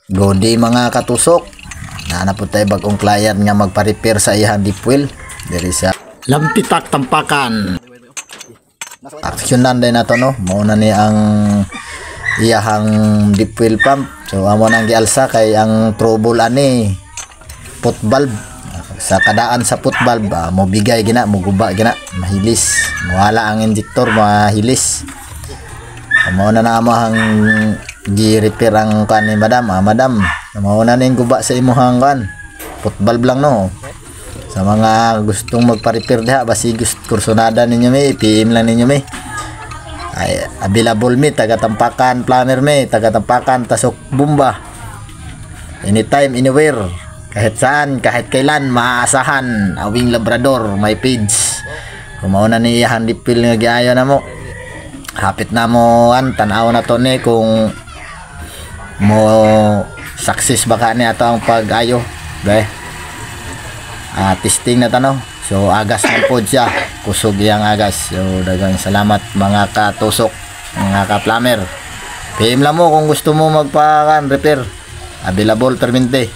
Godi mga katusok. Na po tayo bagong client nga magpa-repair sa iyang deep well. Diri sa Lampitak Tampakan. Aksyonan din na to no. Mauna ni ang iyahang deep well pump. So amo nang gialsa kay ang trouble ani put valve. Sa kadaan sa put valve mo bigay gina, mo guba gina, mahilis. Wala ang injector, mahilis. Mauna na amahang gi-repair ang kan ni madam. Madam, mauna ning guba sa imuhang kan. Put valve lang no. Sa mga gustong magpa-repair diha, basi gusto kursonada ninyo mi, PM lang ninyo mi. Ay available mi taga Tampakan plumber mi, taga Tampakan Tasok Bumba. Anytime, anywhere. Kahit saan, kahit kailan, maaasahan. Awing Labrador, may page. Kumauna ni iyahan dipil nga giayo na mo. Hapit na mo an tanaw na to ni kung mo success baka ni ato ang pag-ayo. Okay? Testing na tanaw. So agas man pod siya. Kusog yang agas. So daghang salamat mga katusok, mga ka-plumber. PM lang mo kung gusto mo magpa-repair. Available permente.